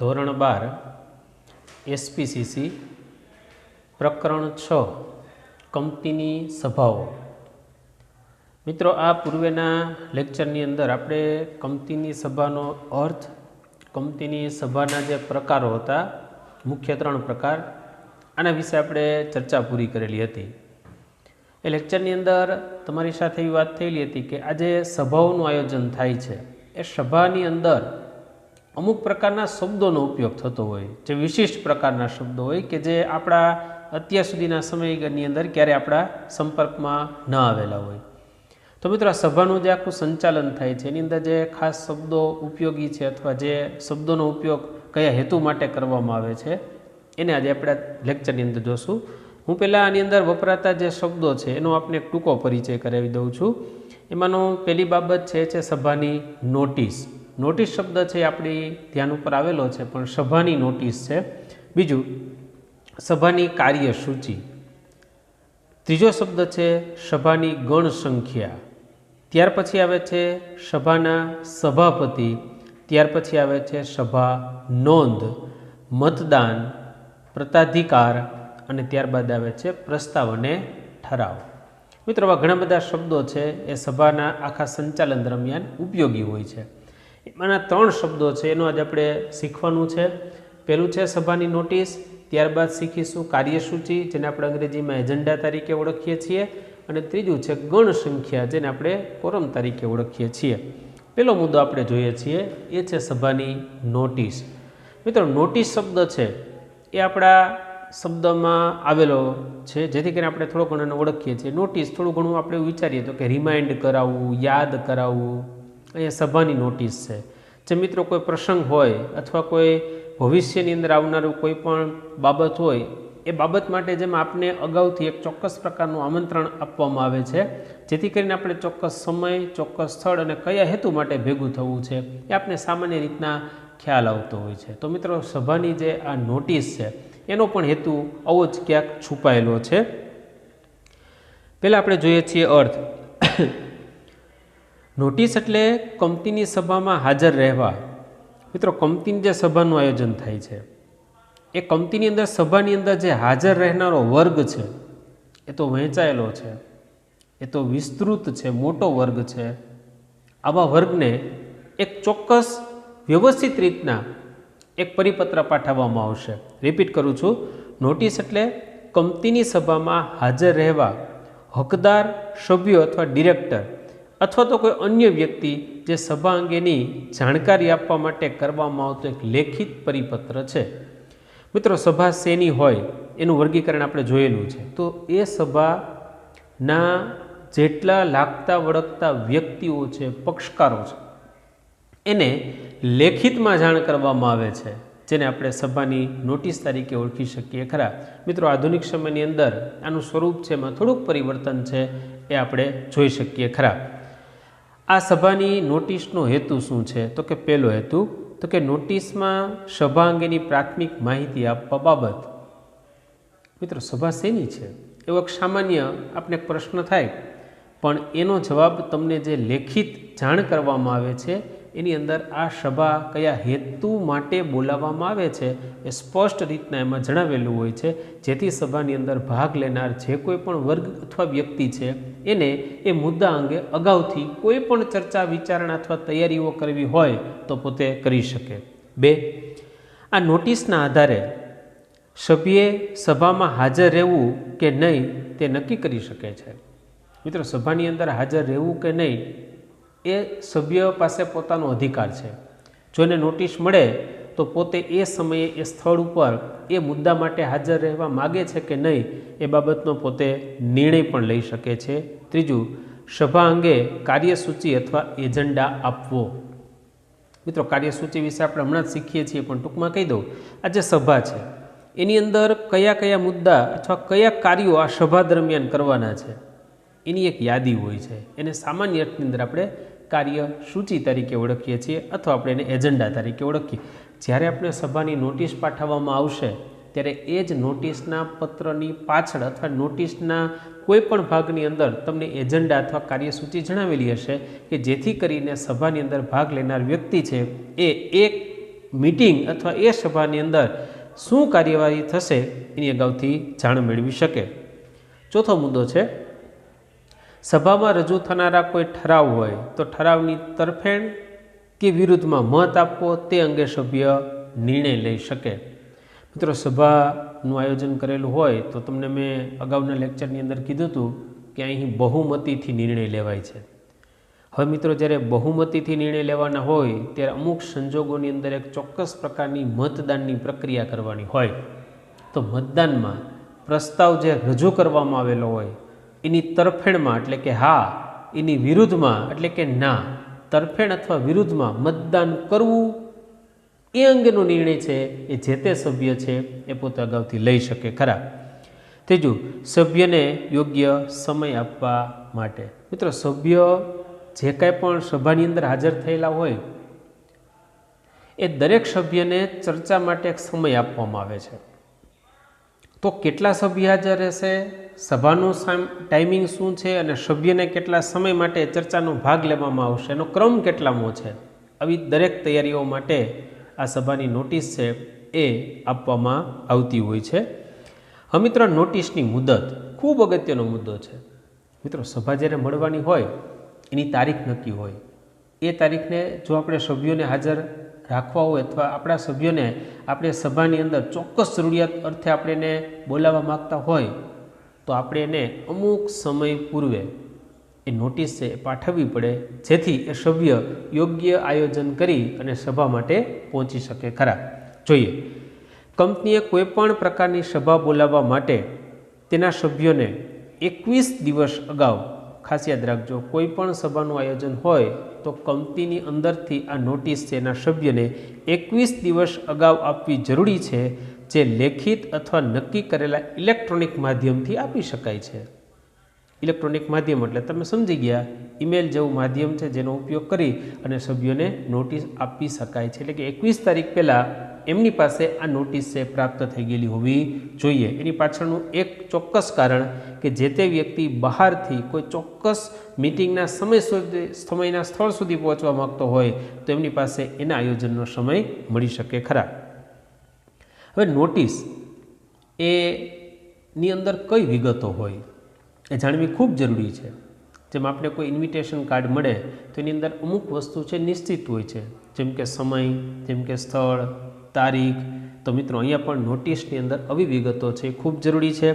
ધોરણ 12 એસપીસીસી પ્રકરણ 6 કંપનીની સભાઓ। મિત્રો, આ પૂર્વેના લેક્ચરની અંદર આપણે કંપનીની સભાનો અર્થ, કંપનીની સભાના જે પ્રકારો હતા, મુખ્ય 3 પ્રકાર, આના વિશે આપણે ચર્ચા પૂરી કરેલી હતી। એ લેક્ચરની અંદર તમારી સાથે એવી વાત થયેલી હતી કે આજે સભાઓનું આયોજન થાય છે, એ સભાની અંદર અમુક પ્રકારના શબ્દોનો ઉપયોગ થતો હોય, જે વિશિષ્ટ પ્રકારના શબ્દો હોય કે જે આપણા અત્યાર સુધીના સમયની અંદર ક્યારે આપણા સંપર્કમાં ન આવેલા હોય। તો મિત્રો, આ સભાનું જે આખું સંચાલન થાય છે એની અંદર જે ખાસ શબ્દો ઉપયોગી છે અથવા જે શબ્દોનો ઉપયોગ કયા હેતુ માટે કરવામાં આવે છે એને આજે આપણે લેક્ચરની અંદર જોશું। હું પહેલાં આની અંદર વપરાતા જે શબ્દો છે એનો આપને એક ટૂંકો પરિચય કરાવી દઉં છું। એમાંનો પહેલી બાબત છે સભાની નોટિસ। નોટિસ શબ્દ છે આપણી ધ્યાન ઉપર આવેલો છે, પણ સભાની નોટિસ છે। બીજું, સભાની કાર્યસૂચિ। ત્રીજો શબ્દ છે સભાની ગણ સંખ્યા। ત્યાર પછી આવે છે સભાના સભાપતિ। ત્યાર પછી આવે છે સભા નોંધ, મતદાન, પ્રતાધિકાર અને ત્યારબાદ આવે છે પ્રસ્તાવ અને ઠરાવ। મિત્રો, આવા ઘણા બધા શબ્દો છે એ સભાના આખા સંચાલન દરમિયાન ઉપયોગી હોય છે। એમાંના 3 શબ્દો છે એનો આજે આપણે શીખવાનું છે। પહેલું છે સભાની નોટિસ, ત્યારબાદ શીખીશું કાર્યસૂચિ, જેને આપણે અંગ્રેજીમાં એજન્ડા તરીકે ઓળખીએ છીએ, અને ત્રીજું છે ગણ સંખ્યા, જેને આપણે કોરમ તરીકે ઓળખીએ છીએ। પહેલો મુદ્દો આપણે જોઈએ છીએ એ છે સભાની નોટિસ। મિત્રો, નોટિસ શબ્દ છે એ આપણા શબ્દમાં આવેલો છે, જેથી કરીને આપણે થોડો ઘણો ઓળખીએ છીએ। નોટિસ થોડું ઘણું આપણે વિચારીએ તો કે રિમાઇન્ડ કરાવવું, યાદ કરાવવું, અહીંયા સભાની નોટિસ છે। જે મિત્રો કોઈ પ્રસંગ હોય અથવા કોઈ ભવિષ્યની અંદર આવનારું કોઈ પણ બાબત હોય, એ બાબત માટે જેમ આપને અગાઉથી એક ચોક્કસ પ્રકારનું આમંત્રણ આપવામાં આવે છે, જેથી કરીને આપણે ચોક્કસ સમય, ચોક્કસ સ્થળ અને કયા હેતુ માટે ભેગું થવું છે એ આપણે સામાન્ય રીતના ખ્યાલ આવતો હોય છે। તો મિત્રો, સભાની જે આ નોટિસ છે એનો પણ હેતુ આવો જ ક્યાંક છુપાયેલો છે। પહેલાં આપણે જોઈએ છીએ અર્થ। નોટિસ એટલે કંપનીની સભામાં હાજર રહેવા। મિત્રો, કંપનીની જે સભાનું આયોજન થાય છે એ કંપનીની અંદર સભાની અંદર જે હાજર રહેનારો વર્ગ છે એ તો વહેંચાયેલો છે, એ તો વિસ્તૃત છે, મોટો વર્ગ છે। આવા વર્ગને એક ચોક્કસ વ્યવસ્થિત રીતના એક પરિપત્ર પાઠવવામાં આવશે। રિપીટ કરું છું, નોટિસ એટલે કંપનીની સભામાં હાજર રહેવા હકદાર સભ્યો અથવા ડિરેક્ટર અથવા તો કોઈ અન્ય વ્યક્તિ જે સભા અંગેની જાણકારી આપવા માટે કરવામાં આવતો એક લેખિત પરિપત્ર છે। મિત્રો, સભા શેની હોય એનું વર્ગીકરણ આપણે જોયેલું છે। તો એ સભાના જેટલા લાગતા વળગતા વ્યક્તિઓ છે, પક્ષકારો છે, એને લેખિતમાં જાણ કરવામાં આવે છે, જેને આપણે સભાની નોટિસ તરીકે ઓળખી શકીએ ખરા। મિત્રો, આધુનિક સમયની અંદર આનું સ્વરૂપ છે એમાં થોડુંક પરિવર્તન છે એ આપણે જોઈ શકીએ ખરા। આ સભાની નોટિસનો હેતુ શું છે? તો કે પહેલો હેતુ તો કે નોટિસમાં સભા અંગેની પ્રાથમિક માહિતી આપવા બાબત। મિત્રો, સભા શેની છે એવો એક સામાન્ય આપણે પ્રશ્ન થાય, પણ એનો જવાબ તમને જે લેખિત જાણ કરવામાં આવે છે એની અંદર આ સભા કયા હેતુ માટે બોલાવવામાં આવે છે એ સ્પષ્ટ રીતના એમાં જણાવેલું હોય છે, જેથી સભાની અંદર ભાગ લેનાર જે કોઈ પણ વર્ગ અથવા વ્યક્તિ છે એને એ મુદ્દા અંગે અગાઉથી કોઈ પણ ચર્ચા, વિચારણા અથવા તૈયારીઓ કરવી હોય તો પોતે કરી શકે। 2, આ નોટિસના આધારે સભ્યે સભામાં હાજર રહેવું કે નહીં તે નક્કી કરી શકે છે। મિત્રો, સભાની અંદર હાજર રહેવું કે નહીં એ સભ્ય પાસે પોતાનો અધિકાર છે। જો એને નોટિસ મળે તો પોતે એ સમયે એ સ્થળ ઉપર એ મુદ્દા માટે હાજર રહેવા માગે છે કે નહીં એ બાબતનો પોતે નિર્ણય પણ લઈ શકે છે। ત્રીજું, સભા અંગે કાર્યસૂચિ અથવા એજન્ડા આપવો। મિત્રો, કાર્યસૂચિ વિશે આપણે હમણાં જ શીખીએ છીએ, પણ ટૂંકમાં કહી દઉં, આ જે સભા છે એની અંદર કયા કયા મુદ્દા અથવા કયા કાર્યો આ સભા દરમિયાન કરવાના છે એની એક યાદી હોય છે। એને સામાન્ય અર્થની અંદર આપણે કાર્યસૂચિ તરીકે ઓળખીએ છીએ અથવા આપણે એને એજન્ડા તરીકે ઓળખીએ। જ્યારે આપણે સભાની નોટિસ પાઠવવામાં આવશે ત્યારે એ જ નોટિસના પત્રની પાછળ અથવા નોટિસના કોઈ પણ ભાગની અંદર તમને એજન્ડા અથવા કાર્યસૂચિ જણાવેલી હશે કે જેથી કરીને સભાની અંદર ભાગ લેનાર વ્યક્તિ છે એ એક મીટિંગ અથવા એ સભાની અંદર શું કાર્યવાહી થશે એની અગાઉથી જાણ મેળવી શકે. ચોથો મુદ્દો છે, સભામાં રજૂ થનારા કોઈ ઠરાવ હોય તો ઠરાવની તરફેણ કે વિરુદ્ધમાં મત આપવો તે અંગે સભ્ય નિર્ણય લઈ શકે. મિત્રો, સભાનું આયોજન કરેલું હોય તો તમને મેં અગાઉના લેક્ચરની અંદર કીધું હતું કે અહીં બહુમતીથી નિર્ણય લેવાય છે. હવે મિત્રો, જ્યારે બહુમતીથી નિર્ણય લેવાના હોય ત્યારે અમુક સંજોગોની અંદર એક ચોક્કસ પ્રકારની મતદાનની પ્રક્રિયા કરવાની હોય. તો મતદાનમાં પ્રસ્તાવ જે રજૂ કરવામાં આવેલો હોય એની તરફેણમાં એટલે કે હા, એની વિરુદ્ધમાં એટલે કે ના, તરફેણ અથવા વિરુદ્ધમાં મતદાન કરવું એ અંગેનો નિર્ણય છે એ જે તે સભ્ય છે એ પોતે અગાઉથી લઈ શકે ખરા. ત્રીજું, સભ્યને યોગ્ય સમય આપવા માટે. મિત્રો, સભ્ય જે કાંઈ પણ સભાની અંદર હાજર થયેલા હોય એ દરેક સભ્યને ચર્ચા માટે એક સમય આપવામાં આવે છે. તો કેટલા સભ્ય હાજર રહેશે, સભાનું ટાઈમિંગ શું છે અને સભ્યને કેટલા સમય માટે ચર્ચાનો ભાગ લેવામાં આવશે, એનો ક્રમ કેટલામો છે, આવી દરેક તૈયારીઓ માટે આ સભાની નોટિસ છે એ આપવામાં આવતી હોય છે. હવે મિત્રો, નોટિસની મુદત ખૂબ અગત્યનો મુદ્દો છે. મિત્રો, સભા જ્યારે મળવાની હોય એની તારીખ નક્કી હોય, એ તારીખને જો આપણે સભ્યોને હાજર રાખવા હોય અથવા આપણા સભ્યોને આપણે સભાની અંદર ચોક્કસ જરૂરિયાત અર્થે આપણે એને બોલાવવા માગતા હોય તો આપણે એને અમુક સમય પૂર્વે એ નોટિસ છે એ પાઠવવી પડે, જેથી એ સભ્ય યોગ્ય આયોજન કરી અને સભા માટે પહોંચી શકે ખરા. જોઈએ, કંપનીએ કોઈપણ પ્રકારની સભા બોલાવવા માટે તેના સભ્યોને 21 દિવસ અગાઉ, ખાસ યાદ રાખજો, કોઈ પણ સભાનું આયોજન હોય તો કંપનીની અંદરથી આ નોટિસ છે એના સભ્યને 21 દિવસ અગાઉ આપવી જરૂરી છે, જે લેખિત અથવા નક્કી કરેલા ઇલેક્ટ્રોનિક માધ્યમથી આપી શકાય છે. ઇલેક્ટ્રોનિક માધ્યમ એટલે તમે સમજી ગયા, ઈમેલ જેવું માધ્યમ છે જેનો ઉપયોગ કરી અને સભ્યોને નોટિસ આપી શકાય છે. એટલે કે 21 તારીખ પહેલાં એમની પાસે આ નોટિસ છે પ્રાપ્ત થઈ ગયેલી હોવી જોઈએ. એની પાછળનું એક ચોક્કસ કારણ કે જે તે વ્યક્તિ બહારથી કોઈ ચોક્કસ મિટિંગના સમયના સ્થળ સુધી પહોંચવા માગતો હોય તો એમની પાસે એના આયોજનનો સમય મળી શકે ખરા. હવે નોટિસ એની અંદર કઈ વિગતો હોય એ જાણવી ખૂબ જરૂરી છે. જેમ આપણે કોઈ ઇન્વિટેશન કાર્ડ મળે તો એની અંદર અમુક વસ્તુ છે નિશ્ચિત હોય છે, જેમ કે સમય, જેમ કે સ્થળ, તારીખ. તો મિત્રો, અહીંયા પણ નોટિસની અંદર આવી વિગતો છે ખૂબ જરૂરી છે,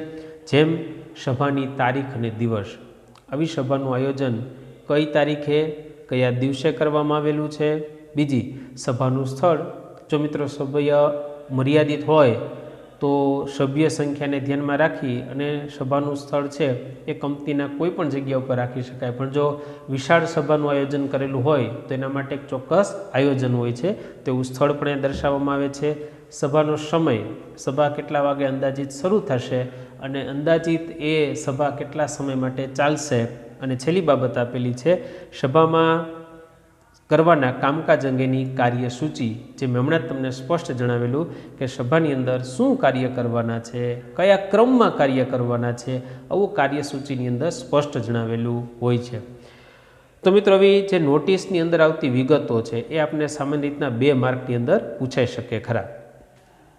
જેમ સભાની તારીખ અને દિવસ. આવી સભાનું આયોજન કઈ તારીખે કયા દિવસે કરવામાં આવેલું છે. બીજી, સભાનું સ્થળ. જો મિત્રો સભ્ય મર્યાદિત હોય તો સભ્ય સંખ્યાને ધ્યાનમાં રાખી અને સભાનું સ્થળ છે એ કંપનીના કોઈ પણ જગ્યા ઉપર રાખી શકાય, પણ જો વિશાળ સભાનું આયોજન કરેલું હોય તો એના માટે એક ચોક્કસ આયોજન હોય છે, તેવું સ્થળ પણ દર્શાવવામાં આવે છે. સભાનો સમય, સભા કેટલા વાગે અંદાજિત શરૂ થશે અને અંદાજિત એ સભા કેટલા સમય માટે ચાલશે. અને છેલ્લી બાબત આપેલી છે સભામાં કરવાના કામકાજ અંગેની કાર્યસૂચિ, જે મેં હમણાં તમને સ્પષ્ટ જણાવેલું કે સભાની અંદર શું કાર્ય કરવાના છે, કયા ક્રમમાં કાર્ય કરવાના છે, આવું કાર્યસૂચિની અંદર સ્પષ્ટ જણાવેલું હોય છે. તો મિત્રો, હવે જે નોટિસની અંદર આવતી વિગતો છે એ આપણે સામાન્ય રીતના 2 માર્કની અંદર પૂછાઈ શકે ખરા.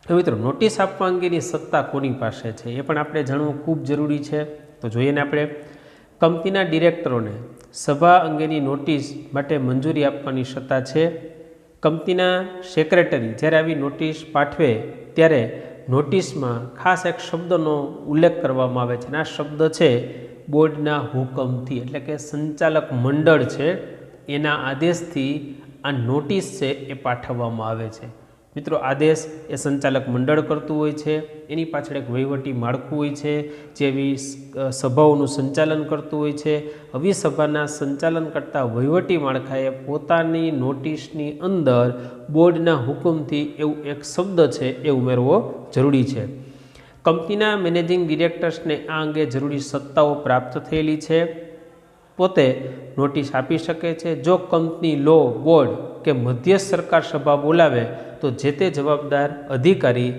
હવે મિત્રો, નોટિસ આપવા અંગેની સત્તા કોની પાસે છે એ પણ આપણે જાણવું ખૂબ જરૂરી છે. તો જોઈએ ને આપણે, કંપનીના ડિરેક્ટરોને સભા અંગેની નોટિસ માટે મંજૂરી આપવાની સત્તા છે. કંપનીના સેક્રેટરી જ્યારે આવી નોટિસ પાઠવે ત્યારે નોટિસમાં ખાસ એક શબ્દનો ઉલ્લેખ કરવામાં આવે છે, અને આ શબ્દ છે બોર્ડના હુકમથી, એટલે કે સંચાલક મંડળ છે એના આદેશથી આ નોટિસ છે એ પાઠવવામાં આવે છે. મિત્રો, આદેશ એ સંચાલક મંડળ કરતું હોય છે, એની પાછળ એક વહીવટી માળખું હોય છે જેવી સભાઓનું સંચાલન કરતું હોય છે. આવી સભાના સંચાલન કરતા વહીવટી માળખાએ પોતાની નોટિસની અંદર બોર્ડના હુકમથી એવું એક શબ્દ છે એ ઉમેરવો જરૂરી છે. કંપનીના મેનેજિંગ ડિરેક્ટર્સને આ અંગે જરૂરી સત્તાઓ પ્રાપ્ત થયેલી છે, પોતે નોટિસ આપી શકે છે. જો કંપની લો બોર્ડ કે મધ્યસ્થ સરકાર સભા બોલાવે તો જે તે જવાબદાર અધિકારી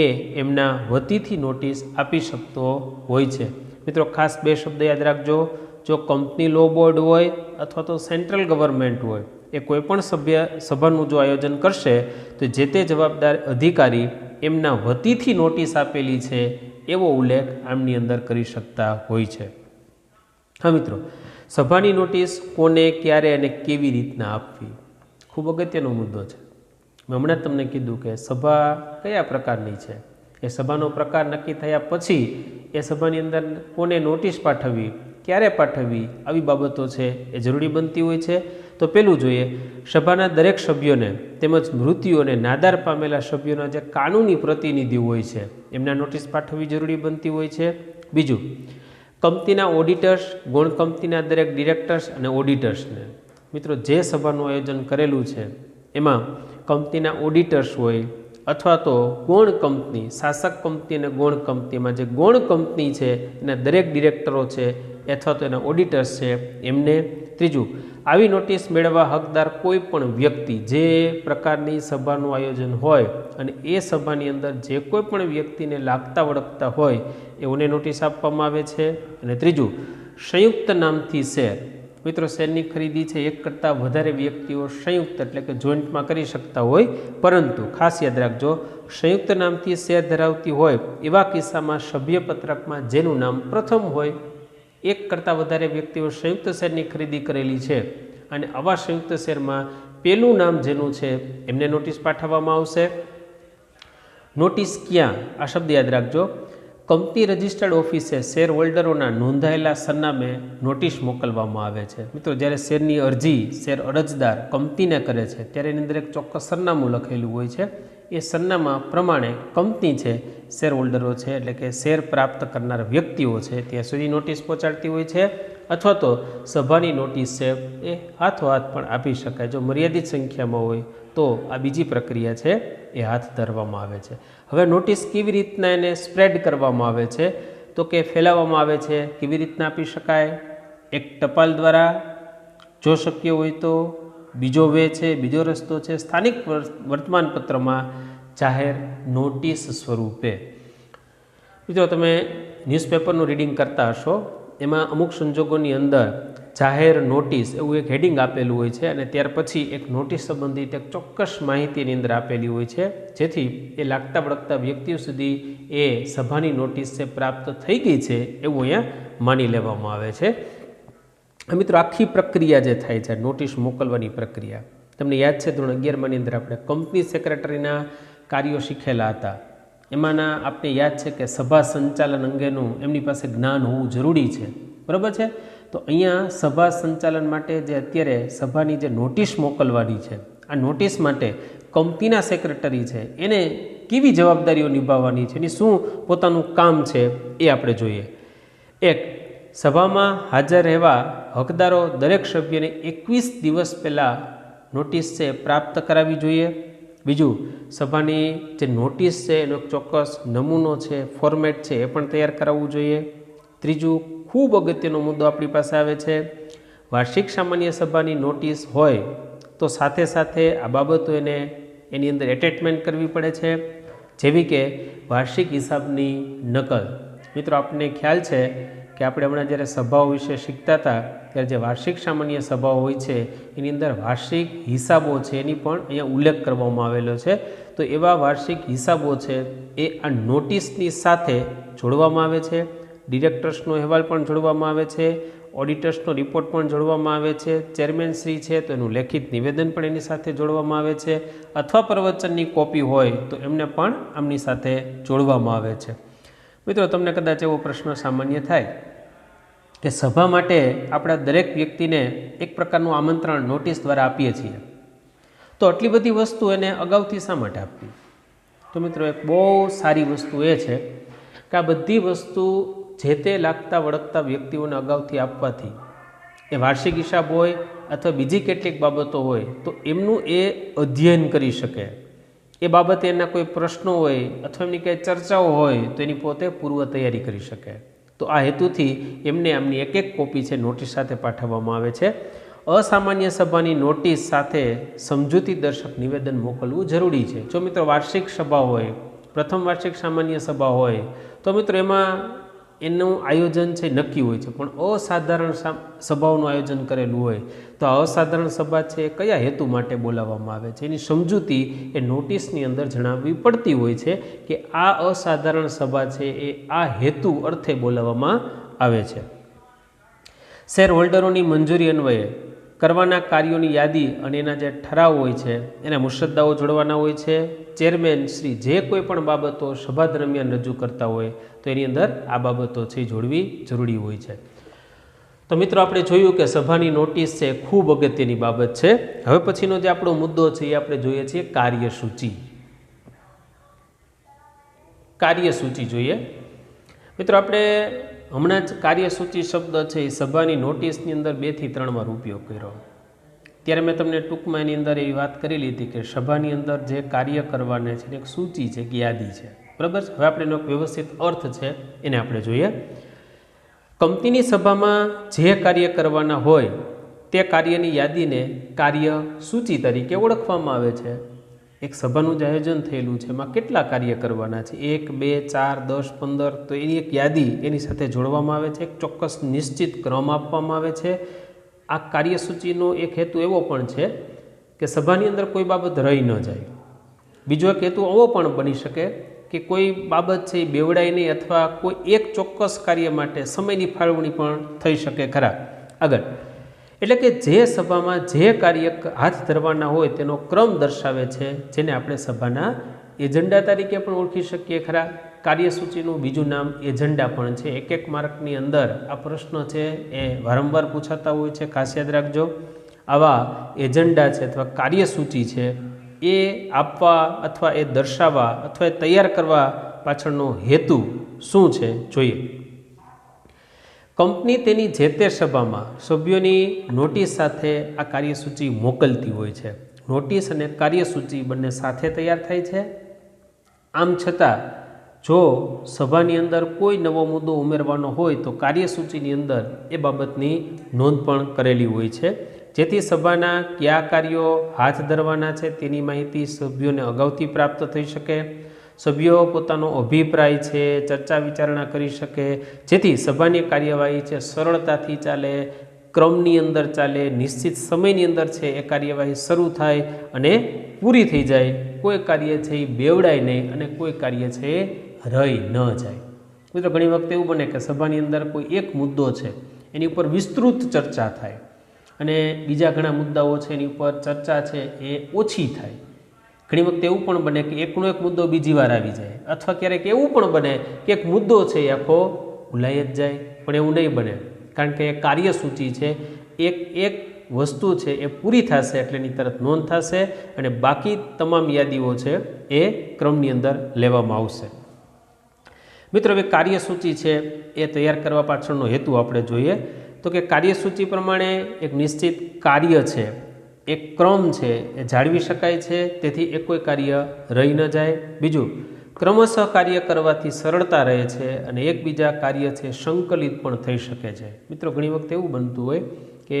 એ એમના વતીથી નોટિસ આપી શકતો હોય છે. મિત્રો, ખાસ 2 શબ્દ યાદ રાખજો. જો કંપની લો બોર્ડ હોય અથવા તો સેન્ટ્રલ ગવર્મેન્ટ હોય, એ કોઈપણ સભાનું જો આયોજન કરશે તો જે તે જવાબદાર અધિકારી એમના વતીથી નોટિસ આપેલી છે એવો ઉલ્લેખ આમની અંદર કરી શકતા હોય છે. હા મિત્રો, સભાની નોટિસ કોને, ક્યારે અને કેવી રીતના આપવી ખૂબ અગત્યનો મુદ્દો છે. મેં હમણાં જ તમને કીધું કે સભા કયા પ્રકારની છે, એ સભાનો પ્રકાર નક્કી થયા પછી એ સભાની અંદર કોને નોટિસ પાઠવવી, ક્યારે પાઠવવી, આવી બાબતો છે એ જરૂરી બનતી હોય છે. તો પહેલું જોઈએ, સભાના દરેક સભ્યોને તેમજ મૃત્યુ અને નાદાર પામેલા સભ્યોના જે કાનૂની પ્રતિનિધિ હોય છે એમના નોટિસ પાઠવવી જરૂરી બનતી હોય છે. બીજું, કંપનીના ઓડિટર્સ, ગૌણ કંપનીના દરેક ડિરેક્ટર્સ અને ઓડિટર્સને. મિત્રો, જે સભાનું આયોજન કરેલું છે એમાં કંપનીના ઓડિટર્સ હોય અથવા તો ગૌણ કંપની, શાસક કંપની અને ગૌણ કંપનીમાં જે ગૌણ કંપની છે એના દરેક ડિરેક્ટરો છે અથવા તો એના ઓડિટર્સ છે એમને. ત્રીજું, આવી નોટિસ મેળવવા હકદાર કોઈ પણ વ્યક્તિ, જે પ્રકારની સભાનું આયોજન હોય અને એ સભાની અંદર જે કોઈ પણ વ્યક્તિને લાગતા વળગતા હોય એઓને નોટિસ આપવામાં આવે છે. અને ત્રીજું, સંયુક્ત નામથી શેર. મિત્રો, શેરની ખરીદી છે એક કરતાં વધારે વ્યક્તિઓ સંયુક્ત એટલે કે જોઈન્ટમાં કરી શકતા હોય, પરંતુ ખાસ યાદ રાખજો, સંયુક્ત નામથી શેર ધરાવતી હોય એવા કિસ્સામાં સભ્યપત્રકમાં જેનું નામ પ્રથમ હોય, એક કરતાં વધારે વ્યક્તિઓ સંયુક્ત શેરની ખરીદી કરેલી છે અને આવા સંયુક્ત શેરમાં પહેલું નામ જેનું છે એમને નોટિસ પાઠવવામાં આવશે. નોટિસ ક્યાં? આ શબ્દ યાદ રાખજો. કંપની રજિસ્ટર્ડ ઓફિસે શેર હોલ્ડરોના નોંધાયેલા સરનામે નોટિસ મોકલવામાં આવે છે. મિત્રો, જ્યારે શેરની અરજી શેર અરજદાર કંપનીને કરે છે ત્યારે એની અંદર એક ચોક્કસ સરનામું લખેલું હોય છે. એ સરનામા પ્રમાણે કંપની છે, શેર હોલ્ડરો છે એટલે કે શેર પ્રાપ્ત કરનાર વ્યક્તિઓ છે ત્યાં સુધી નોટિસ પહોંચાડતી હોય છે, અથવા તો સભાની નોટિસ છે એ હાથોહાથ પણ આપી શકાય. જો મર્યાદિત સંખ્યામાં હોય તો આ બીજી પ્રક્રિયા છે એ હાથ ધરવામાં આવે છે. હવે નોટિસ કેવી રીતના એને સ્પ્રેડ કરવામાં આવે છે, તો કે ફેલાવવામાં આવે છે. કેવી રીતના આપી શકાય? એક, ટપાલ દ્વારા જો શક્ય હોય તો. બીજો વે છે, બીજો રસ્તો છે સ્થાનિક વર્તમાનપત્રમાં જાહેર નોટિસ સ્વરૂપે. મિત્રો, તમે ન્યૂઝપેપરનું રીડિંગ કરતા હશો, એમાં અમુક સંજોગોની અંદર જાહેર નોટિસ એવું એક હેડિંગ આપેલું હોય છે અને ત્યાર પછી એક નોટિસ સંબંધિત એક ચોક્કસ માહિતીની અંદર આપેલી હોય છે, જેથી એ લાગતા વળગતા વ્યક્તિઓ સુધી એ સભાની નોટિસ છે પ્રાપ્ત થઈ ગઈ છે એવું અહીંયા માની લેવામાં આવે છે. મિત્રો, આખી પ્રક્રિયા જે થાય છે નોટિસ મોકલવાની પ્રક્રિયા, તમને યાદ છે ધોરણ 11ની અંદર આપણે કંપની સેક્રેટરીના કાર્યો શીખેલા હતા. એમાંના આપણે યાદ છે કે સભા સંચાલન અંગેનું એમની પાસે જ્ઞાન હોવું જરૂરી છે, બરાબર છે. તો અહીંયા સભા સંચાલન માટે જે અત્યારે સભાની જે નોટિસ મોકલવાની છે, આ નોટિસ માટે કંપનીના સેક્રેટરી છે એને કેવી જવાબદારીઓ નિભાવવાની છે, એની શું પોતાનું કામ છે એ આપણે જોઈએ. એક, સભામાં હાજર રહેવા હકદારો દરેક સભ્યને 21 દિવસ પહેલાં નોટિસ છે પ્રાપ્ત કરાવવી જોઈએ. બીજું, સભાની જે નોટિસ છે એનો ચોક્કસ નમૂનો છે, ફોર્મેટ છે એ પણ તૈયાર કરાવવું જોઈએ. ત્રીજું, ખૂબ અગત્યનો મુદ્દો આપણી પાસે આવે છે, વાર્ષિક સામાન્ય સભાની નોટિસ હોય તો સાથે સાથે આ બાબતો એની અંદર એટેચમેન્ટ કરવી પડે છે, જેવી કે વાર્ષિક હિસાબની નકલ. મિત્રો, આપણને ખ્યાલ છે કે આપણે હમણાં જ્યારે સભાઓ વિશે શીખતા હતા ત્યારે જે વાર્ષિક સામાન્ય સભાઓ હોય છે એની અંદર વાર્ષિક હિસાબો છે એની પણ અહીંયા ઉલ્લેખ કરવામાં આવેલો છે. તો એવા વાર્ષિક હિસાબો છે એ આ નોટિસની સાથે જોડવામાં આવે છે. ડિરેક્ટર્સનો અહેવાલ પણ જોડવામાં આવે છે, ઓડિટર્સનો રિપોર્ટ પણ જોડવામાં આવે છે, ચેરમેન શ્રી છે તો એનું લેખિત નિવેદન પણ એની સાથે જોડવામાં આવે છે, અથવા પ્રવચનની કોપી હોય તો એમને પણ આમની સાથે જોડવામાં આવે છે. મિત્રો, તમને કદાચ એવો પ્રશ્ન સામાન્ય થાય કે સભા માટે આપણા દરેક વ્યક્તિને એક પ્રકારનું આમંત્રણ નોટિસ દ્વારા આપીએ છીએ, તો આટલી બધી વસ્તુ એને અગાઉથી શા માટે આપવી? તો મિત્રો, એક બહુ સારી વસ્તુ એ છે કે આ બધી વસ્તુ જે તે લાગતા વળગતા વ્યક્તિઓને અગાઉથી આપવાથી એ વાર્ષિક હિસાબ હોય અથવા બીજી કેટલીક બાબતો હોય તો એમનું એ અધ્યયન કરી શકે, એ બાબતે એના કોઈ પ્રશ્નો હોય અથવા એમની કંઈ ચર્ચાઓ હોય તો એની પોતે પૂર્વ તૈયારી કરી શકે. તો આ હેતુથી એમને આમની એક એક કોપી છે નોટિસ સાથે પાઠવવામાં આવે છે. અસામાન્ય સભાની નોટિસ સાથે સમજૂતી દર્શક નિવેદન મોકલવું જરૂરી છે. જો મિત્રો વાર્ષિક સભા હોય, પ્રથમ વાર્ષિક સામાન્ય સભા હોય તો મિત્રો એમાં એનું આયોજન છે નક્કી હોય છે, પણ અસાધારણ સભાઓનું આયોજન કરેલું હોય તો આ અસાધારણ સભા છે એ કયા હેતુ માટે બોલાવવામાં આવે છે એની સમજૂતી એ નોટિસની અંદર જણાવવી પડતી હોય છે કે આ અસાધારણ સભા છે એ આ હેતુ અર્થે બોલાવવામાં આવે છે. શેર હોલ્ડરોની મંજૂરી અન્વયે કરવાના કાર્યોની યાદી અને એના જે ઠરાવ હોય છે એના મુસદ્દાઓ જોડવાના હોય છે. ચેરમેન શ્રી જે કોઈ પણ બાબતો સભા દરમિયાન રજૂ કરતા હોય તો એની અંદર આ બાબતો છે જોડવી જરૂરી હોય છે. તો મિત્રો આપણે જોયું કે સભાની નોટિસ છે ખૂબ અગત્યની બાબત છે. હવે પછીનો જે આપણો મુદ્દો છે એ આપણે જોઈએ છીએ કાર્યસૂચિ. કાર્યસૂચિ જોઈએ મિત્રો. આપણે હમણાં જ કાર્યસૂચિ શબ્દ છે એ સભાની નોટિસની અંદર 2 થી 3 વાર ઉપયોગ કર્યો. ત્યારે મેં તમને ટૂંકમાં એની અંદર એવી વાત કરી લીધી કે સભાની અંદર જે કાર્ય કરવાના છે એક સૂચિ છે કે યાદી છે, બરાબર. હવે આપણે એનો એક વ્યવસ્થિત અર્થ છે એને આપણે જોઈએ. કંપનીની સભામાં જે કાર્ય કરવાના હોય તે કાર્યની યાદીને કાર્યસૂચિ તરીકે ઓળખવામાં આવે છે. એક સભાનું જે આયોજન થયેલું છે એમાં કેટલા કાર્ય કરવાના છે, 1, 2, 4, 10, 15, તો એની એક યાદી એની સાથે જોડવામાં આવે છે. એક ચોક્કસ નિશ્ચિત ક્રમ આપવામાં આવે છે. આ કાર્યસૂચિનો એક હેતુ એવો પણ છે કે સભાની અંદર કોઈ બાબત રહી ન જાય. બીજો એક હેતુ એવો પણ બની શકે કે કોઈ બાબત છે એ બેવડાય નહીં, અથવા કોઈ એક ચોક્કસ કાર્ય માટે સમયની ફાળવણી પણ થઈ શકે ખરા આગળ. એટલે કે જે સભામાં જે કાર્ય હાથ ધરવાના હોય તેનો ક્રમ દર્શાવે છે, જેને આપણે સભાના એજન્ડા તરીકે પણ ઓળખી શકીએ ખરા. કાર્યસૂચિનું બીજું નામ એજન્ડા પણ છે. 1 માર્કની અંદર આ પ્રશ્ન છે એ વારંવાર પૂછાતા હોય છે, ખાસ યાદ રાખજો. આવા એજન્ડા છે અથવા કાર્યસૂચિ છે એ આપવા અથવા એ દર્શાવવા અથવા એ તૈયાર કરવા પાછળનો હેતુ શું છે જોઈએ. કંપની તેની જે તે સભામાં સભ્યોની નોટિસ સાથે આ કાર્યસૂચિ મોકલતી હોય છે. નોટિસ અને કાર્યસૂચિ બંને સાથે તૈયાર થાય છે. આમ છતાં જો સભાની અંદર કોઈ નવો મુદ્દો ઉમેરવાનો હોય તો કાર્યસૂચિની અંદર એ બાબતની નોંધ પણ કરેલી હોય છે, જેથી સભાના કયા કાર્યો હાથ ધરવાના છે તેની માહિતી સભ્યોને અગાઉથી પ્રાપ્ત થઈ શકે. સભ્યો પોતાનો અભિપ્રાય છે ચર્ચા વિચારણા કરી શકે, જેથી સભાની કાર્યવાહી છે સરળતાથી ચાલે, ક્રમની અંદર ચાલે, નિશ્ચિત સમયની અંદર છે એ કાર્યવાહી શરૂ થાય અને પૂરી થઈ જાય. કોઈ કાર્ય છે એ બેવડાય નહીં અને કોઈ કાર્ય છે એ રહી ન જાય. મિત્રો ઘણી વખત એવું બને કે સભાની અંદર કોઈ એક મુદ્દો છે એની ઉપર વિસ્તૃત ચર્ચા થાય અને બીજા ઘણા મુદ્દાઓ છે એની ઉપર ચર્ચા છે એ ઓછી થાય. ઘણી વખત એવું પણ બને કે એકનો એક મુદ્દો બીજી વાર આવી જાય, અથવા ક્યારેક એવું પણ બને કે એક મુદ્દો છે એ આખો ભૂલાઈ જ જાય. પણ એવું નહીં બને, કારણ કે કાર્યસૂચિ છે એક વસ્તુ છે એ પૂરી થશે એટલે એની તરત નોંધ થશે અને બાકી તમામ યાદીઓ છે એ ક્રમની અંદર લેવામાં આવશે. મિત્રો હવે કાર્યસૂચિ છે એ તૈયાર કરવા પાછળનો હેતુ આપણે જોઈએ તો કે કાર્યસૂચિ પ્રમાણે એક નિશ્ચિત કાર્ય છે, એક ક્રમ છે એ જાળવી શકાય છે, તેથી એ કોઈ કાર્ય રહી ન જાય. બીજું, ક્રમશઃ કાર્ય કરવાથી સરળતા રહે છે અને એકબીજા કાર્ય છે સંકલિત પણ થઈ શકે છે. મિત્રો ઘણી વખત એવું બનતું હોય કે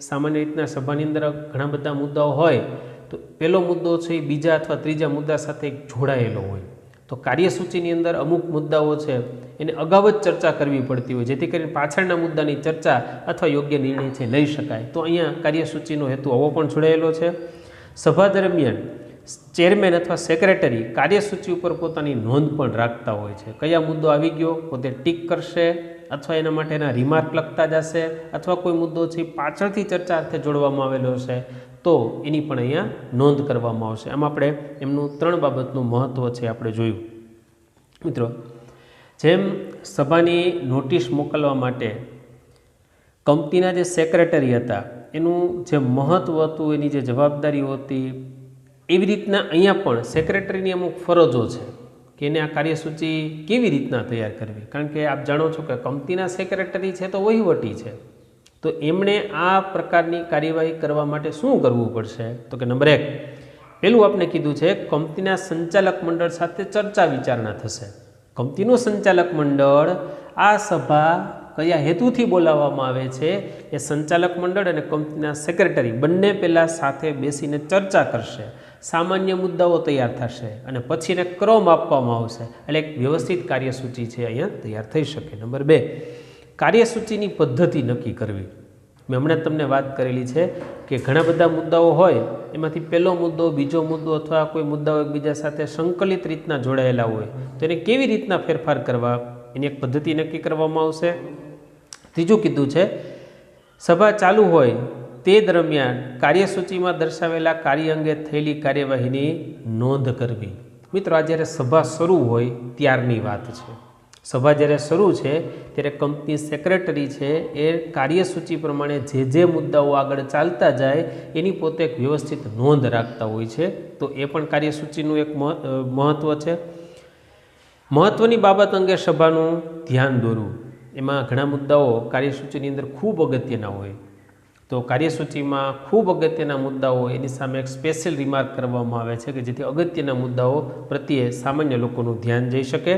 સામાન્ય રીતના સભાની અંદર ઘણા બધા મુદ્દાઓ હોય તો પહેલો મુદ્દો છે એ બીજા અથવા ત્રીજા મુદ્દા સાથે જોડાયેલો હોય, તો કાર્યસૂચિની અંદર અમુક મુદ્દાઓ છે એને અગાઉ જ ચર્ચા કરવી પડતી હોય, જેથી કરીને પાછળના મુદ્દાની ચર્ચા અથવા યોગ્ય નિર્ણય છે લઈ શકાય. તો અહીંયા કાર્યસૂચિનો હેતુ આવો પણ જોડાયેલો છે. સભા દરમિયાન ચેરમેન અથવા સેક્રેટરી કાર્યસૂચિ ઉપર પોતાની નોંધ પણ રાખતા હોય છે. કયા મુદ્દો આવી ગયો પોતે ટીક કરશે અથવા એના માટેના રિમાર્ક લખતા જશે, અથવા કોઈ મુદ્દો છે પાછળથી ચર્ચા અર્થે જોડવામાં આવેલો હશે તો એની પણ અહીંયા નોંધ કરવામાં આવશે. આમ આપણે એમનું 3 બાબતનું મહત્ત્વ છે આપણે જોયું. મિત્રો જેમ સભાની નોટિસ મોકલવા માટે કંપનીના જે સેક્રેટરી હતા એનું જે મહત્ત્વ હતું, એની જે જવાબદારીઓ હતી, એવી રીતના અહીંયા પણ સેક્રેટરીની અમુક ફરજો છે કે એને આ કાર્યસૂચિ કેવી રીતના તૈયાર કરવી. કારણ કે આપ જાણો છો કે કંપનીના સેક્રેટરી છે તો વહીવટી છે, તો એમણે આ પ્રકારની કાર્યવાહી કરવા માટે શું કરવું પડશે તો કે નંબર 1, પહેલું આપણે કીધું છે કંપનીના સંચાલક મંડળ સાથે ચર્ચા વિચારણા થશે. કંપનીનું સંચાલક મંડળ આ સભા કયા હેતુથી બોલાવવામાં આવે છે એ સંચાલક મંડળ અને કંપનીના સેક્રેટરી બંને પહેલાં સાથે બેસીને ચર્ચા કરશે. સામાન્ય મુદ્દાઓ તૈયાર થશે અને પછી એને ક્રમ આપવામાં આવશે એટલે એક વ્યવસ્થિત કાર્યસૂચિ છે અહીંયા તૈયાર થઈ શકે. નંબર 2, કાર્યસૂચિની પદ્ધતિ નક્કી કરવી. મેં હમણાં તમને વાત કરેલી છે કે ઘણા બધા મુદ્દાઓ હોય, એમાંથી પહેલો મુદ્દો, બીજો મુદ્દો અથવા કોઈ મુદ્દાઓ એકબીજા સાથે સંકલિત રીતના જોડાયેલા હોય તો એને કેવી રીતના ફેરફાર કરવા એની એક પદ્ધતિ નક્કી કરવામાં આવશે. ત્રીજું કીધું છે સભા ચાલુ હોય તે દરમિયાન કાર્યસૂચિમાં દર્શાવેલા કાર્ય અંગે થયેલી કાર્યવાહીની નોંધ કરવી. મિત્રો, આ જ્યારે સભા શરૂ હોય ત્યારની વાત છે. સભા જ્યારે શરૂ છે ત્યારે કંપની સેક્રેટરી છે એ કાર્યસૂચિ પ્રમાણે જે મુદ્દાઓ આગળ ચાલતા જાય એની પોતે એક વ્યવસ્થિત નોંધ રાખતા હોય છે. તો એ પણ કાર્યસૂચિનું એક મહત્ત્વ છે. મહત્ત્વની બાબત અંગે સભાનું ધ્યાન દોરવું. એમાં ઘણા મુદ્દાઓ કાર્યસૂચિની અંદર ખૂબ અગત્યના હોય, તો કાર્યસૂચિમાં ખૂબ અગત્યના મુદ્દાઓ એની સામે એક સ્પેશિયલ રિમાર્ક કરવામાં આવે છે કે જેથી અગત્યના મુદ્દાઓ પ્રત્યે સામાન્ય લોકોનું ધ્યાન જઈ શકે.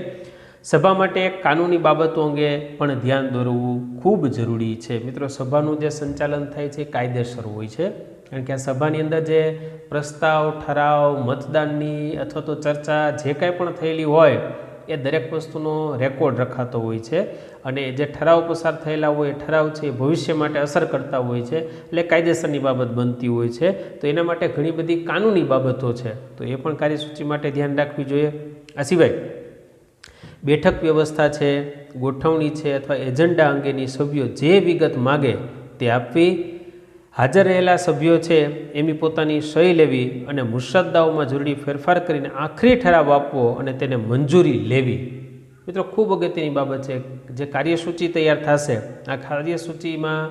સભા માટે કાનૂની બાબતો અંગે પણ ધ્યાન દોરવું ખૂબ જરૂરી છે. મિત્રો, સભાનું જે સંચાલન થાય છે કાયદેસર હોય છે, કારણ કે આ સભાની અંદર જે પ્રસ્તાવ, ઠરાવ, મતદાનની અથવા તો ચર્ચા જે કાંઈ પણ થયેલી હોય એ દરેક વસ્તુનો રેકોર્ડ રખાતો હોય છે અને જે ઠરાવ પસાર થયેલા હોય એ ઠરાવ છે એ ભવિષ્ય માટે અસર કરતા હોય છે, એટલે કાયદેસરની બાબત બનતી હોય છે. તો એના માટે ઘણી બધી કાનૂની બાબતો છે, તો એ પણ કાર્યસૂચિ માટે ધ્યાન રાખવી જોઈએ. આ સિવાય બેઠક વ્યવસ્થા છે, ગોઠવણી છે અથવા એજન્ડા અંગેની સભ્યો જે વિગત માગે તે આપવી. હાજર રહેલા સભ્યો છે એમની પોતાની સહી લેવી અને મુસદ્દાઓમાં જરૂરી ફેરફાર કરીને આખરી ઠરાવ આપવો અને તેને મંજૂરી લેવી. મિત્રો, ખૂબ અગત્યની બાબત છે. જે કાર્યસૂચિ તૈયાર થશે, આ કાર્યસૂચિમાં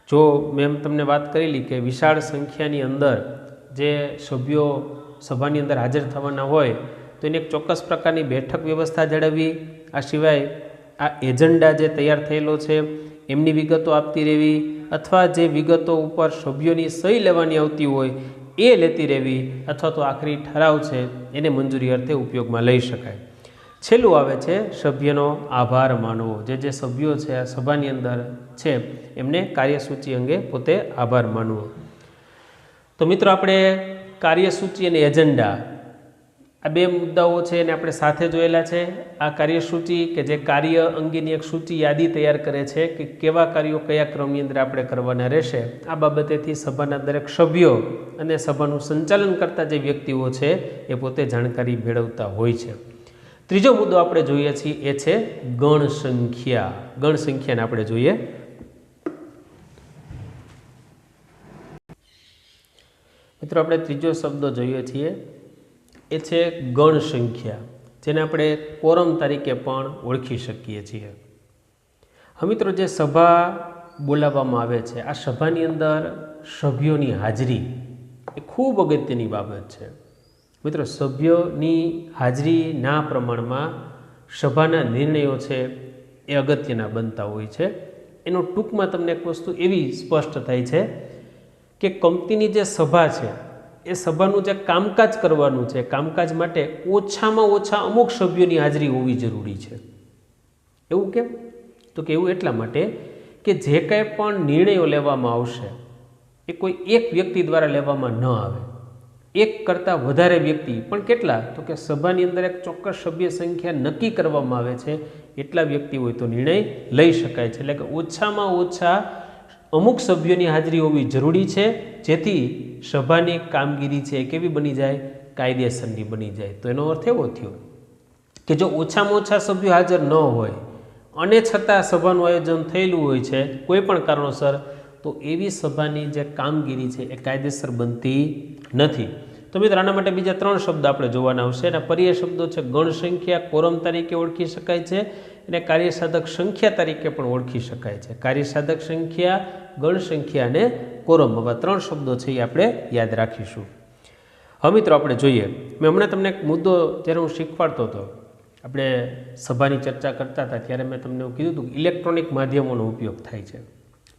જો મેં તમને વાત કરેલી કે વિશાળ સંખ્યાની અંદર જે સભ્યો સભાની અંદર હાજર થવાના હોય તો એને એક ચોક્કસ પ્રકારની બેઠક વ્યવસ્થા જાળવવી. આ સિવાય આ એજન્ડા જે તૈયાર થયેલો છે એમની વિગતો આપતી રહેવી અથવા જે વિગતો ઉપર સભ્યોની સહી લેવાની આવતી હોય એ લેતી રહેવી અથવા તો આખરી ઠરાવ છે એને મંજૂરી અર્થે ઉપયોગમાં લઈ શકાય. છેલ્લું આવે છે સભ્યનો આભાર માનવો. જે સભ્યો છે આ સભાની અંદર છે એમને કાર્યસૂચિ અંગે પોતે આભાર માનવો. તો મિત્રો, આપણે કાર્યસૂચિ અને એજન્ડા આ બે મુદ્દાઓ છે એને આપણે સાથે જોયેલા છે. આ કાર્યસૂચિ કે જે કાર્ય અંગેની એક સૂચિ યાદી તૈયાર કરે છે કે કેવા કાર્યો કયા ક્રમની અંદર આપણે કરવાના રહેશે. આ બાબતેથી સભાના દરેક સભ્યો અને સભાનું સંચાલન કરતા જે વ્યક્તિઓ છે એ પોતે જાણકારી મેળવતા હોય છે. ત્રીજો મુદ્દો આપણે જોઈએ છીએ એ છે ગણ સંખ્યા. ગણ સંખ્યાને આપણે જોઈએ. મિત્રો, આપણે ત્રીજો શબ્દ જોઈએ છીએ એ છે ગણ સંખ્યા, જેને આપણે કોરમ તરીકે પણ ઓળખી શકીએ છીએ. હા મિત્રો, જે સભા બોલાવવામાં આવે છે આ સભાની અંદર સભ્યોની હાજરી એ ખૂબ અગત્યની બાબત છે. મિત્રો, સભ્યોની હાજરી ના પ્રમાણમાં સભાના નિર્ણયો છે એ અગત્યના બનતા હોય છે. એનો ટૂંકમાં તમને એક વસ્તુ એવી સ્પષ્ટ થાય છે કે કંપનીની જે સભા છે એ સભાનું જે કામકાજ કરવાનું છે, કામકાજ માટે ઓછામાં ઓછા અમુક સભ્યોની હાજરી હોવી જરૂરી છે. એવું કેમ? તો કે એવું એટલા માટે કે જે કંઈ પણ નિર્ણયો લેવામાં આવશે એ કોઈ એક વ્યક્તિ દ્વારા લેવામાં ન આવે. એક કરતાં વધારે વ્યક્તિ, પણ કેટલા? તો કે સભાની અંદર એક ચોક્કસ સભ્ય સંખ્યા નક્કી કરવામાં આવે છે, એટલા વ્યક્તિ હોય તો નિર્ણય લઈ શકાય છે. એટલે કે ઓછામાં ઓછા અમુક સભ્યોની હાજરી હોવી જરૂરી છે, જેથી સભાની કામગીરી છે કેવી બની જાય? કાયદેસરની બની જાય. તો એનો અર્થ એવો થયો કે જો ઓછામાં ઓછા સભ્યો હાજર ન હોય અને છતાં સભાનું આયોજન થયેલું હોય છે કોઈ પણ કારણોસર, તો એવી સભાની જે કામગીરી છે એ કાયદેસર બનતી નથી. તો મિત્રો, આના માટે બીજા 3 શબ્દ આપણે જોવાના આવશે. એના પર્યાય શબ્દો છે ગણ સંખ્યા, કોરમ તરીકે ઓળખી શકાય છે અને કાર્યસાધક સંખ્યા તરીકે પણ ઓળખી શકાય છે. કાર્યસાધક સંખ્યા, ગણ સંખ્યા અને કોરમ, આવા 3 શબ્દો છે એ આપણે યાદ રાખીશું. હવે મિત્રો, આપણે જોઈએ, મેં હમણાં તમને એક મુદ્દો જ્યારે હું શીખવાડતો હતો, આપણે સભાની ચર્ચા કરતા હતા ત્યારે મેં તમને એવું કીધું હતું કે ઇલેક્ટ્રોનિક માધ્યમોનો ઉપયોગ થાય છે.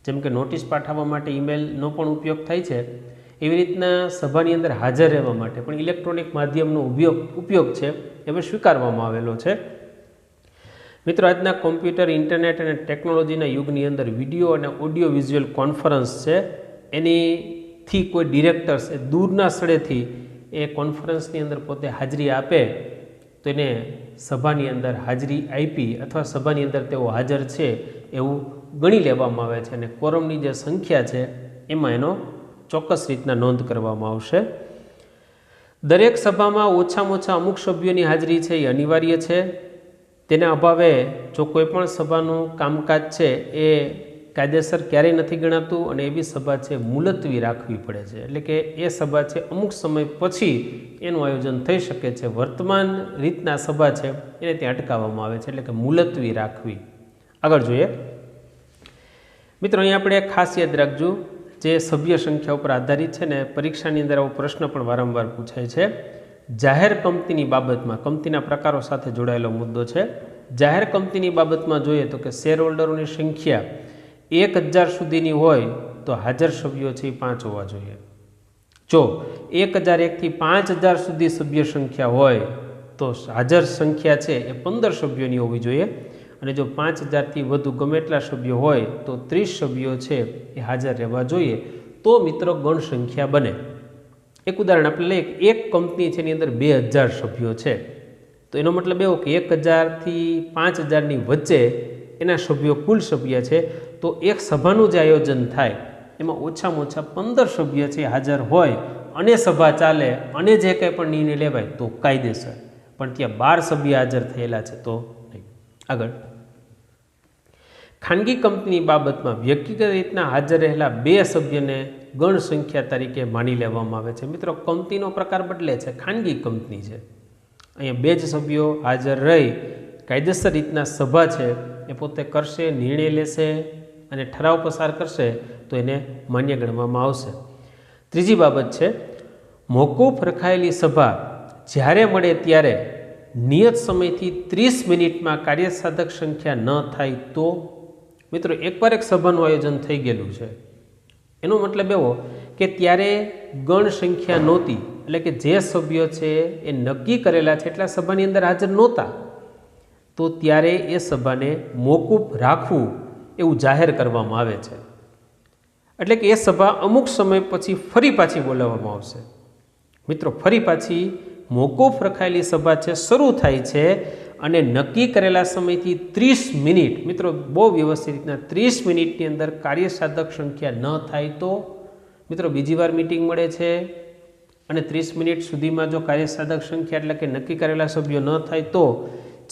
જેમ કે નોટિસ પાઠવવા માટે ઈમેલનો પણ ઉપયોગ થાય છે, એવી રીતના સભાની અંદર હાજર રહેવા માટે પણ ઇલેક્ટ્રોનિક માધ્યમનો ઉપયોગ છે એમાં સ્વીકારવામાં આવેલો છે. મિત્રો, આજના કોમ્પ્યુટર, ઇન્ટરનેટ અને ટેકનોલોજીના યુગની અંદર વિડીયો અને ઓડિયો વિઝ્યુઅલ કોન્ફરન્સ છે એનીથી કોઈ ડિરેક્ટર્સ એ દૂરના સ્થળેથી એ કોન્ફરન્સની અંદર પોતે હાજરી આપે તો એને સભાની અંદર હાજરી આપી અથવા સભાની અંદર તેઓ હાજર છે એવું ગણી લેવામાં આવે છે અને કોરમની જે સંખ્યા છે એમાં એનો ચોક્કસ રીતના નોંધ કરવામાં આવશે. દરેક સભામાં ઓછામાં ઓછા અમુક સભ્યોની હાજરી છે એ અનિવાર્ય છે. તેના અભાવે જો કોઈ પણ સભાનું કામકાજ છે એ કાયદેસર ક્યારેય નથી ગણાતું અને એવી સભા છે મુલતવી રાખવી પડે છે. એટલે કે એ સભા છે અમુક સમય પછી એનું આયોજન થઈ શકે છે. વર્તમાન રીતના સભા છે એને ત્યાં અટકાવવામાં આવે છે, એટલે કે મુલતવી રાખવી. આગળ જોઈએ મિત્રો, અહીં આપણે ખાસ યાદ રાખજો, જે સભ્ય સંખ્યા ઉપર આધારિત છે ને પરીક્ષાની અંદર આવો પ્રશ્ન પણ વારંવાર પૂછાય છે. જાહેર કંપનીની બાબતમાં કંપનીના પ્રકારો સાથે જોડાયેલો મુદ્દો છે. જાહેર કંપનીની બાબતમાં જોઈએ તો કે શેર હોલ્ડરોની સંખ્યા 1000 સુધીની હોય તો હાજર સભ્યો છે એ 5 હોવા જોઈએ. જો 1001 થી 5000 સુધી સભ્ય સંખ્યા હોય તો હાજર સંખ્યા છે એ 15 સભ્યોની હોવી જોઈએ અને જો 5000 થી વધુ ગમે એટલા સભ્યો હોય તો 30 સભ્યો છે એ હાજર રહેવા જોઈએ, તો મિત્રો ગણ સંખ્યા બને. એક ઉદાહરણ આપણે લઈએ, એક કંપની છે એની અંદર 2000 સભ્યો છે, તો એનો મતલબ એવો કે 1000 થી 5000 ની વચ્ચે એના સભ્યો કુલ સભ્ય છે, તો એક સભાનું જે આયોજન થાય એમાં ઓછામાં ઓછા 15 સભ્ય છે હાજર હોય અને સભા ચાલે અને જે કંઈ પણ નિર્ણય લેવાય તો કાયદેસર. પણ ત્યાં 12 સભ્ય હાજર થયેલા છે તો નહીં. આગળ, ખાનગી કંપની બાબતમાં વ્યક્તિગત રીતના હાજર રહેલા 2 સભ્યને ગણ સંખ્યા તરીકે માની લેવામાં આવે છે. મિત્રો, કંપનીનો પ્રકાર બદલે છે, ખાનગી કંપની છે, અહીંયા 2 જ સભ્યો હાજર રહી કાયદેસર રીતના સભા છે એ પોતે કરશે, નિર્ણય લેશે અને ઠરાવ પસાર કરશે તો એને માન્ય ગણવામાં આવશે. ત્રીજી બાબત છે, મોકૂફ રખાયેલી સભા જ્યારે મળે ત્યારે નિયત સમયથી 30 મિનિટમાં કાર્યસાધક સંખ્યા ન થાય તો. મિત્રો, એકવાર એક સભાનું આયોજન થઈ ગયેલું છે, એનો મતલબ એવો કે ત્યારે ગણ સંખ્યા નહોતી, એટલે કે જે સભ્યો છે એ નક્કી કરેલા છે એટલા સભાની અંદર હાજર નહોતા, તો ત્યારે એ સભાને મોકૂફ રાખવું એવું જાહેર કરવામાં આવે છે. એટલે કે એ સભા અમુક સમય પછી ફરી પાછી બોલાવવામાં આવશે. મિત્રો, ફરી પાછી મોકૂફ રખાયેલી સભા છે શરૂ થાય છે અને નક્કી કરેલા સમયથી 30 મિનિટ, મિત્રો બહુ વ્યવસ્થિત રીતના 30 મિનિટની અંદર કાર્યસાધક સંખ્યા ન થાય તો મિત્રો બીજી વાર મિટિંગ મળે છે અને 30 મિનિટ સુધીમાં જો કાર્યસાધક સંખ્યા એટલે કે નક્કી કરેલા સભ્યો ન થાય તો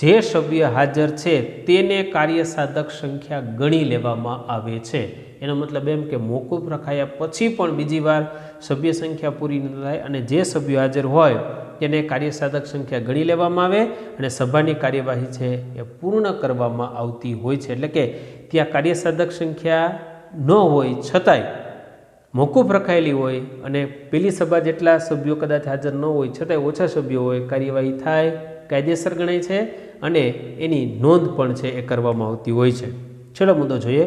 જે સભ્ય હાજર છે તેને કાર્યસાધક સંખ્યા ગણી લેવામાં આવે છે. એનો મતલબ એમ કે મોકૂફ રખાયા પછી પણ બીજી વાર સભ્ય સંખ્યા પૂરી ન થાય અને જે સભ્યો હાજર હોય તેને કાર્યસાધક સંખ્યા ગણી લેવામાં આવે અને સભાની કાર્યવાહી છે એ પૂર્ણ કરવામાં આવતી હોય છે. એટલે કે ત્યાં કાર્યસાધક સંખ્યા ન હોય છતાંય મોકૂફ રખાયેલી હોય અને પેલી સભા જેટલા સભ્યો કદાચ હાજર ન હોય છતાંય ઓછા સભ્યો હોય, કાર્યવાહી થાય, કાયદેસર ગણાય છે અને એની નોંધ પણ છે એ કરવામાં આવતી હોય છે. છેલ્લો મુદ્દો જોઈએ,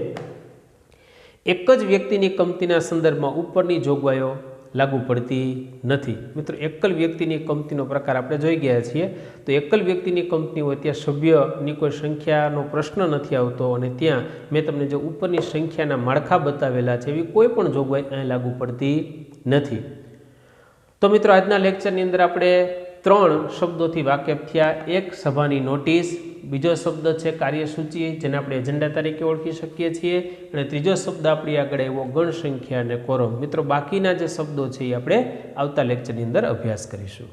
એક જ વ્યક્તિની કંપનીના સંદર્ભમાં ઉપરની જોગવાઈઓ લાગુ પડતી નથી. મિત્રો, એકલ વ્યક્તિની કંપનીનો પ્રકાર આપણે જોઈ ગયા છીએ, તો એકલ વ્યક્તિની કંપની હોય ત્યાં સભ્યની કોઈ સંખ્યાનો પ્રશ્ન નથી આવતો અને ત્યાં મેં તમને જે ઉપરની સંખ્યાના માળખા બતાવેલા છે એવી કોઈ પણ જોગવાઈ અહીં લાગુ પડતી નથી. તો મિત્રો, આજના લેક્ચરની અંદર આપણે 3 શબ્દોથી વાકેફ થયા. એક, સભાની નોટિસ; બીજો શબ્દ છે કાર્યસૂચિ, જેને આપણે એજન્ડા તરીકે ઓળખી શકીએ છીએ; અને ત્રીજો શબ્દ આપણી આગળ આવ્યો ગણ સંખ્યા અને કોરમ. મિત્રો, બાકીના જે શબ્દો છે એ આપણે આવતા લેક્ચરની અંદર અભ્યાસ કરીશું.